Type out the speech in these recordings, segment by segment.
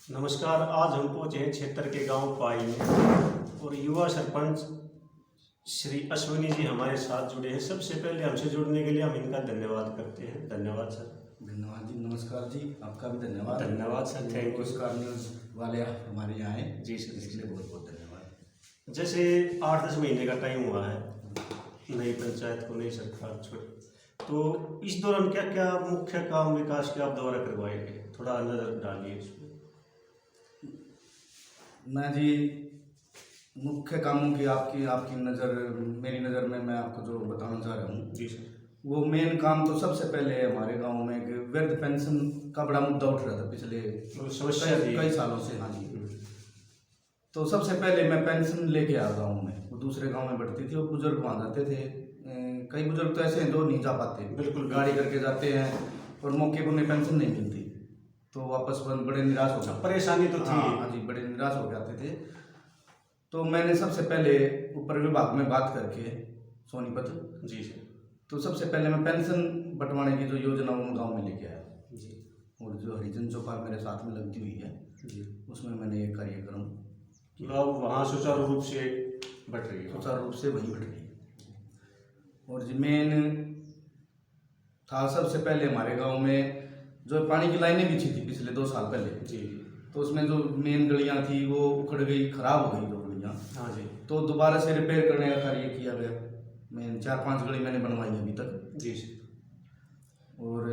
नमस्कार। आज हम पहुंचे हैं क्षेत्र के गांव पाई में और युवा सरपंच श्री अश्विनी जी हमारे साथ जुड़े हैं। सबसे पहले हमसे जुड़ने के लिए हम इनका धन्यवाद करते हैं। धन्यवाद सर। धन्यवाद जी, नमस्कार जी, आपका भी धन्यवाद। धन्यवाद सर, थैंक यू। नमस्कार न्यूज़ वाले हमारे यहाँ हैं जी सर, इसके लिए बहुत बहुत धन्यवाद। जैसे 8-10 महीने का टाइम हुआ है नई पंचायत को, नई सरकार छोड़, तो इस दौरान क्या क्या मुख्य काम विकास के आप द्वारा करवाए गए, थोड़ा नजर डालिए इसमें। मैं जी मुख्य कामों की आपकी आपकी नज़र मेरी नज़र में मैं आपको जो बताना चाह रहा हूँ जी सर। वो मेन काम तो सबसे पहले हमारे गांव में कि वृद्ध पेंशन का बड़ा मुद्दा उठ रहा था पिछले समस्या कई सालों से। हाँ जी, तो सबसे पहले मैं पेंशन लेके आ गाँव में, वो दूसरे गांव में बढ़ती थी, वो बुजुर्ग वहाँ जाते थे। कई बुजुर्ग तो ऐसे हैं जो नहीं जा पाते, बिल्कुल गाड़ी करके जाते हैं और मौके पर उन्हें पेंशन नहीं मिलती, तो वापस बड़े निराश हो जाते। परेशानी तो थी। हाँ जी, बड़े निराश हो जाते थे। तो मैंने सबसे पहले ऊपर विभाग में बात करके सोनीपत जी सर, तो सबसे पहले मैं पेंशन बंटवाने की जो योजना वो गाँव में लेके आया जी। और जो हरिजन चौपाल मेरे साथ में लगती हुई है जी, उसमें मैंने ये कार्यक्रम मतलब वहाँ सुचारू रूप से बढ़ रही है। सुचारू रूप से वही बढ़ रही है। और जी मेन था सबसे पहले हमारे गांव में जो पानी की लाइनें बिछी थी पिछले 2 साल पहले, जी। तो उसमें जो मेन गलियां थी वो उखड़ गई, खराब हो गई जो गलियां। हाँ जी। तो दोबारा से रिपेयर करने का कार्य किया गया। मैं 4-5 गली मैंने बनवाई अभी तक। जी सर। और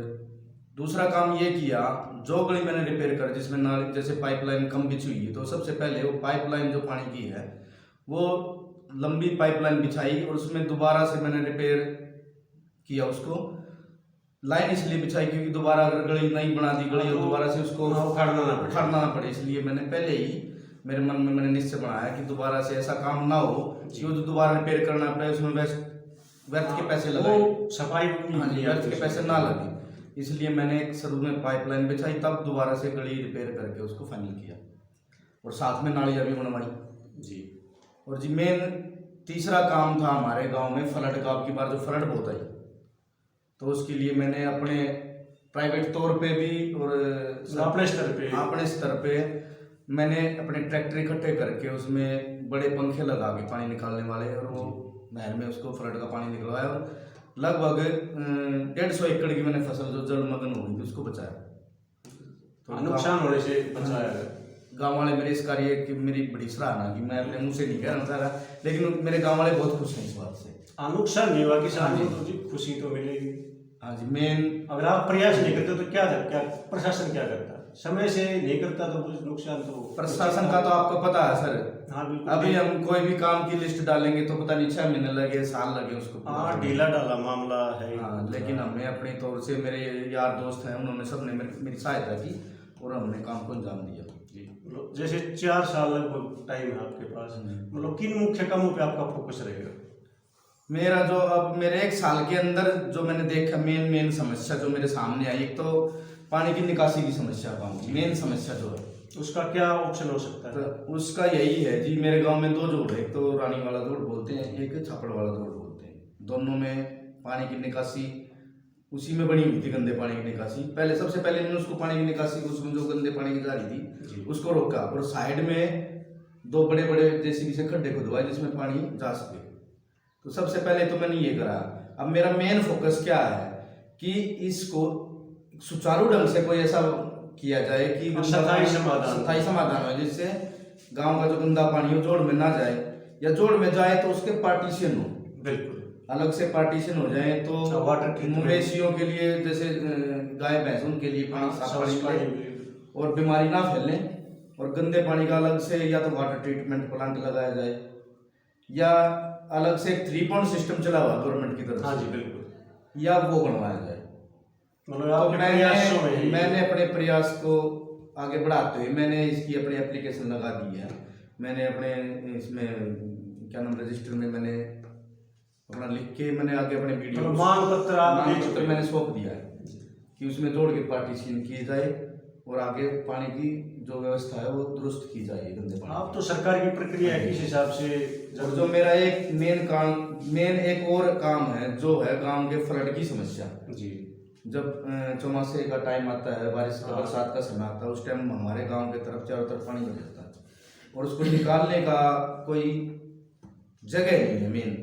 दूसरा काम ये किया, जो गली मैंने रिपेयर कर जिसमें नाली जैसे पाइपलाइन कम बिछी हुई है, तो सबसे पहले वो पाइपलाइन जो पानी की है वो लंबी पाइपलाइन बिछाई और उसमें दोबारा से मैंने रिपेयर किया उसको। लाइन इसलिए बिछाई क्योंकि दोबारा अगर गली नहीं बना दी गली और दोबारा से उसको उखाड़ना ना पड़े, इसलिए मैंने पहले ही मेरे मन में मैंने निश्चय बनाया कि दोबारा से ऐसा काम ना हो कि वो जो दोबारा रिपेयर करना पड़े उसमें व्यर्थ के पैसे लगे, सफाई व्यर्थ के पैसे ना लगे। इसलिए मैंने एक शुरू में पाइपलाइन बिछाई, तब दोबारा से गली रिपेयर करके उसको फाइनल किया और साथ में नालियाँ भी बनवाई जी। और जी मेन तीसरा काम था हमारे गांव में फ्लड का। अब की बार जो फ्लड बहुत आई तो उसके लिए मैंने अपने प्राइवेट तौर पे भी और अपने स्तर पे मैंने अपने ट्रैक्टर इकट्ठे करके उसमें बड़े पंखे लगा के पानी निकालने वाले और वो नहर में उसको फ्लड का पानी निकलवाया और लगभग 150 एकड़ की मैंने फसल जो जलमग्न हो गई थी उसको बचाया। तो नुकसान होने से बचाया। गाँव वाले मेरे इस कार्य की मेरी बड़ी सराहना की, मैं अपने मुंह से नहीं कहना चाह रहा, लेकिन मेरे गाँव वाले बहुत खुश हैं इस बात से। नुकसान नहीं हुआ, किसान को तो जी खुशी तो मिलेगी। हाँ जी, मेन अगर आप प्रयास नहीं करते तो क्या प्रशासन क्या करता, समय से नहीं करता तो कुछ नुकसान तो प्रशासन का तो आपको पता है सर। हाँ बिल्कुल। अभी हम कोई भी काम की लिस्ट डालेंगे तो पता नहीं 6 महीने लगे, साल लगे उसको। हाँ, ढीला डाला मामला है। हाँ, लेकिन हमने अपने तौर से, मेरे यार दोस्त हैं उन्होंने सबने मेरी सहायता की और हमने काम को अंजाम दिया। जी, जैसे 4 साल लगभग टाइम है आपके पास, मतलब किन मुख्य कामों पे आपका फोकस रहेगा? मेरा जो अब मेरे 1 साल के अंदर जो मैंने देखा मेन समस्या जो मेरे सामने आई, एक तो पानी की निकासी की समस्या गाँव की मेन समस्या जो है, उसका क्या ऑप्शन हो सकता है? तो उसका यही है जी, मेरे गांव में 2 जोड़ है, एक तो रानी वाला जोड़ बोलते हैं, एक छापड़ वाला जोड़ बोलते हैं। दोनों में पानी की निकासी उसी में बनी हुई थी, गंदे पानी की निकासी। पहले सबसे पहले मैंने उसको पानी की निकासी उसमें जो गंदे पानी की जा रही थी उसको रोका और साइड में 2 बड़े बड़े जेसीबी से खड्डे खुदवाए जिसमें पानी जा सके। तो सबसे पहले तो मैंने ये करा। अब मेरा मेन फोकस क्या है कि इसको सुचारू ढंग से कोई ऐसा किया जाए कि स्थायी समाधान हो, जिससे गांव का जो गंदा पानी हो जोड़ में ना जाए, या जोड़ में जाए तो उसके पार्टीशन हो, बिल्कुल अलग से पार्टीशन हो जाए। तो वाटर मवेशियों के लिए जैसे गाय भैंस उनके लिए पानी साफ पानी और बीमारी ना फैले, और गंदे पानी का अलग से या तो वाटर ट्रीटमेंट प्लांट लगाया जाए या अलग से 3 पॉइंट सिस्टम चला हुआ गवर्नमेंट की तरफ। हाँ जी बिल्कुल, या वो बनवाया जाए। मतलब मैंने अपने प्रयास को आगे बढ़ाते हुए मैंने इसकी अपनी एप्लीकेशन लगा दी है। मैंने अपने इसमें क्या नाम रजिस्टर में मैंने अपना लिख के मैंने आगे अपने वीडियो मांग पत्र मैंने सौंप दिया है कि उसमें जोड़ के पार्टीशन किए जाए और आगे पानी की जो व्यवस्था है वो दुरुस्त की जाए गंदे पानी। आप तो सरकार की प्रक्रिया है किस हिसाब से। और जो मेरा एक मेन एक और काम है जो है गांव के फ्लड की समस्या। जी, जब चौमासे का टाइम आता है, बारिश का हाँ। बरसात का समय आता है, उस टाइम हमारे गांव के तरफ चारों तरफ पानी भर जाता है और उसको निकालने का कोई जगह नहीं है। मेन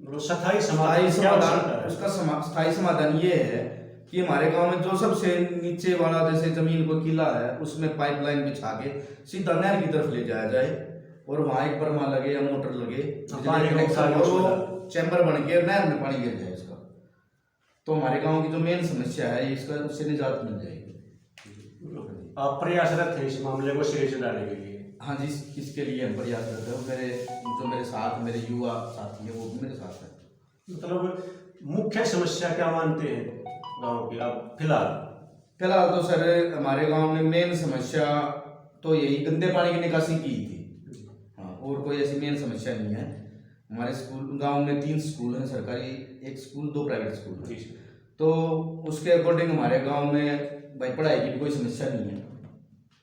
मतलब स्थायी स्थायी समाधान क्या हो समाधान, सकता है? उसका स्थायी समाधान ये है कि हमारे गांव में जो सबसे नीचे वाला जैसे जमीन को किला है, उसमें पाइपलाइन बिछा के सीधा नहर की तरफ ले जाया जाए और वहां एक बर्मा लगे या मोटर लगे, पानी का कनेक्शन उपचार और हो वो चैम्बर बन के नहर में पानी गिर जाए इसका। तो हमारे गांव की जो मेन समस्या है इसका, उससे निजात मिल जाएगी। आप प्रयासरत हैं इस मामले को सिरे चढ़ाने के लिए? हाँ जी, इसके लिए हम प्रयासरत है। मेरे साथ मेरे युवा साथी है वो भी मेरे साथ है। मतलब मुख्य समस्या क्या मानते हैं गांव की आप फिलहाल? फिलहाल तो सर हमारे गांव में मेन समस्या तो यही गंदे पानी की निकासी की थी। हाँ, और कोई ऐसी मेन समस्या नहीं है। हमारे स्कूल गांव में 3 स्कूल हैं सरकारी, 1 स्कूल 2 प्राइवेट स्कूल हैं। तो उसके अकॉर्डिंग हमारे गांव में भाई पढ़ाई की भी कोई समस्या नहीं है,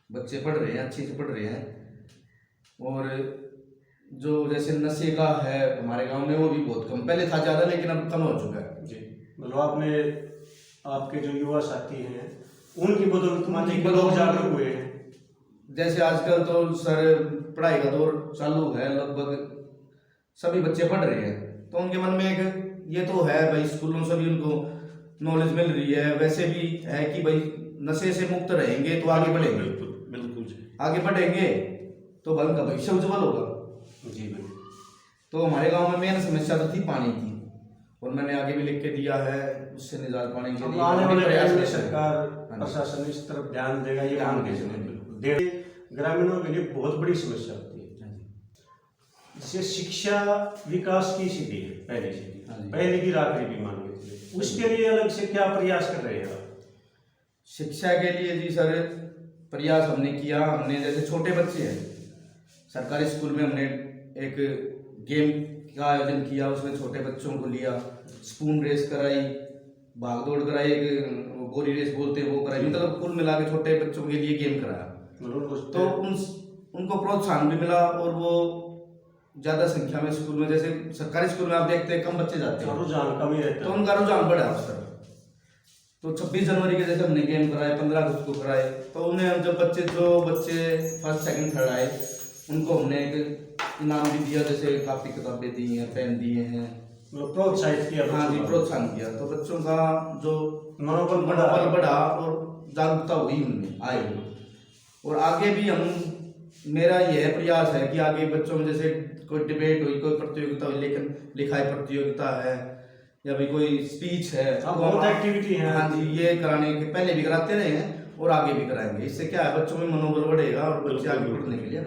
बच्चे पढ़ रहे हैं, अच्छे से पढ़ रहे हैं। और जो जैसे नशे का है हमारे गांव में वो भी बहुत कम, पहले था ज़्यादा लेकिन अब कम हो चुका है जी। मतलब आपके जो युवा साथी हैं उनकी बदौलत माने कि उनकी लोग बदौलत- जागरूक हुए हैं। जैसे आजकल तो सर पढ़ाई का दौर चालू है, लगभग सभी बच्चे पढ़ रहे हैं, तो उनके मन में एक ये तो है भाई स्कूलों से भी उनको नॉलेज मिल रही है, वैसे भी है कि भाई नशे से मुक्त रहेंगे तो आगे बढ़ेंगे, बिल्कुल जी। आगे बढ़ेंगे तो भाई उनका भविष्य उज्जवल होगा। जी बिल्कुल। तो हमारे गांव में मेन समस्या तो थी पानी की, और मैंने आगे भी लिख के दिया है उससे निजात पाने के अब लिए आने हम भी वाले प्रयास टाइम में कर रहे हैं। सरकार हाँ जी। प्रशासन इस तरफ ध्यान देगा, ये ध्यान मान के देगा, चलें। बिल्कुल। बिल्कुल ग्रामीणों के लिए बहुत बड़ी समस्या होती है। हाँ जी। जैसे शिक्षा विकास की सीढ़ी है, पहली सीढ़ी, हाँ जी। पहली की आखिरी भी मान के चले, उसके लिए अलग से क्या प्रयास कर रहे हैं आप? शिक्षा के लिए जी सर प्रयास हमने किया। हमने जैसे छोटे बच्चे हैं, सरकारी स्कूल में हमने एक गेम का आयोजन किया, उसमें छोटे बच्चों को लिया, स्पून रेस कराई, भाग दौड़ कराई, एक गोली रेस बोलते हैं वो कराई, मतलब कुल मिला के छोटे बच्चों के लिए गेम कराया। तो उनको प्रोत्साहन भी मिला और वो ज़्यादा संख्या में स्कूल में, जैसे सरकारी स्कूल में आप देखते हैं कम बच्चे जाते हैं, रुझान कम ही रहता तो है। उनका रुझान बढ़ा उस तरफ। तो 26 जनवरी के जैसे हमने गेम कराए, 15 अगस्त को कराए, तो उन्हें जो बच्चे फर्स्ट सेकंड थर्ड आए उनको हमने एक इनाम भी दिया, जैसे कापी किताबें दी हैं, पेन दिए हैं, मतलब प्रोत्साहित किया हाँ जी, बच्चों को। प्रोत्साहन किया। तो बच्चों का जो मनोबल मनोबल बढ़ा और जागरूकता हुई उनमें आई। और आगे भी मेरा यह प्रयास है कि आगे बच्चों में जैसे कोई डिबेट हुई, कोई प्रतियोगिता हुई, लेकिन लिखाई प्रतियोगिता है या भी कोई स्पीच है, हाँ, तो बहुत एक्टिविटी है। हाँ जी, ये कराने के पहले भी कराते रहे हैं और आगे भी कराएंगे। इससे क्या है बच्चों में मनोबल बढ़ेगा और बच्चे आगे बढ़ने के लिए